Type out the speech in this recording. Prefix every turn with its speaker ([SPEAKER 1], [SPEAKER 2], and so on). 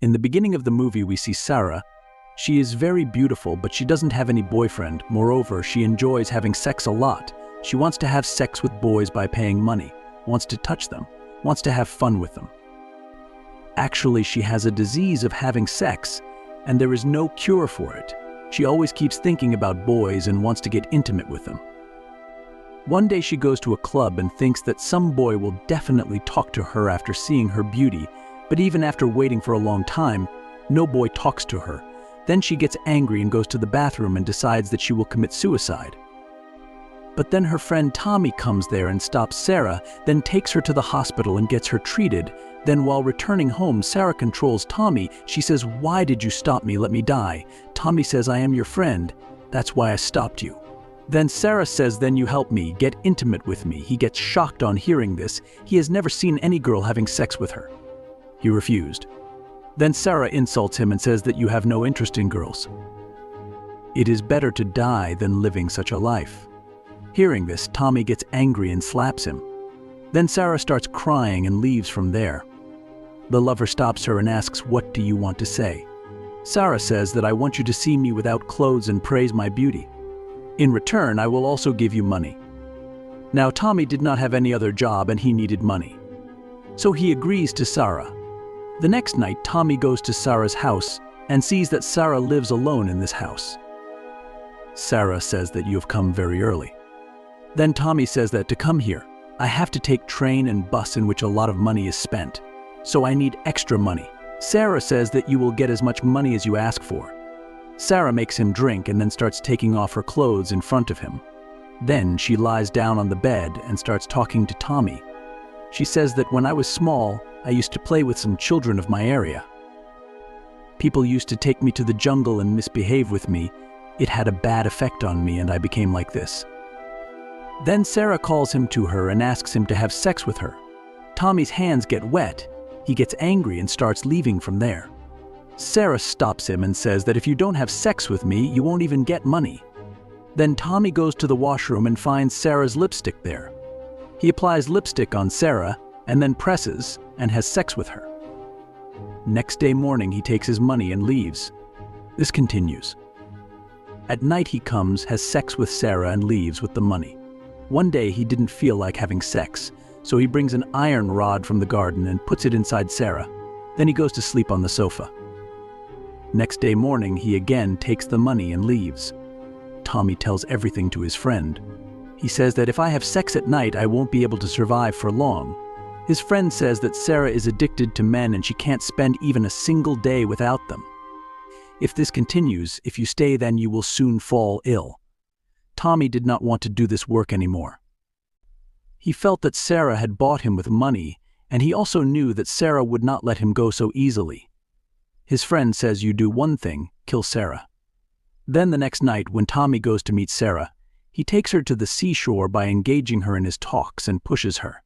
[SPEAKER 1] In the beginning of the movie, we see Sarah. She is very beautiful, but she doesn't have any boyfriend. Moreover, she enjoys having sex a lot. She wants to have sex with boys by paying money, wants to touch them, wants to have fun with them. Actually, she has a disease of having sex, and there is no cure for it. She always keeps thinking about boys and wants to get intimate with them. One day she goes to a club and thinks that some boy will definitely talk to her after seeing her beauty, but even after waiting for a long time, no boy talks to her. Then she gets angry and goes to the bathroom and decides that she will commit suicide. But then her friend Tommy comes there and stops Sarah, then takes her to the hospital and gets her treated. Then while returning home, Sarah controls Tommy. She says, "Why did you stop me? Let me die." Tommy says, "I am your friend. That's why I stopped you." Then Sarah says, "Then you help me, get intimate with me." He gets shocked on hearing this. He has never seen any girl having sex with her. He refused. Then Sarah insults him and says that you have no interest in girls. It is better to die than living such a life. Hearing this, Tommy gets angry and slaps him. Then Sarah starts crying and leaves from there. The lover stops her and asks, "What do you want to say?" Sarah says that I want you to see me without clothes and praise my beauty. In return, I will also give you money. Now Tommy did not have any other job and he needed money. So he agrees to Sarah. The next night, Tommy goes to Sarah's house and sees that Sarah lives alone in this house. Sarah says that you have come very early. Then Tommy says that to come here, I have to take train and bus in which a lot of money is spent. So I need extra money. Sarah says that you will get as much money as you ask for. Sarah makes him drink and then starts taking off her clothes in front of him. Then she lies down on the bed and starts talking to Tommy. She says that when I was small, I used to play with some children of my area. People used to take me to the jungle and misbehave with me. It had a bad effect on me and I became like this. Then Sarah calls him to her and asks him to have sex with her. Tommy's hands get wet. He gets angry and starts leaving from there. Sarah stops him and says that if you don't have sex with me, you won't even get money. Then Tommy goes to the washroom and finds Sarah's lipstick there. He applies lipstick on Sarah and then presses and has sex with her. Next day morning, he takes his money and leaves. This continues. At night he comes, has sex with Sarah and leaves with the money. One day he didn't feel like having sex, so he brings an iron rod from the garden and puts it inside Sarah. Then he goes to sleep on the sofa. Next day morning, he again takes the money and leaves. Tommy tells everything to his friend. He says that if I have sex at night, I won't be able to survive for long. His friend says that Sarah is addicted to men and she can't spend even a single day without them. If this continues, if you stay, then you will soon fall ill. Tommy did not want to do this work anymore. He felt that Sarah had bought him with money, and he also knew that Sarah would not let him go so easily. His friend says, "You do one thing, kill Sarah." Then the next night, when Tommy goes to meet Sarah, he takes her to the seashore by engaging her in his talks and pushes her.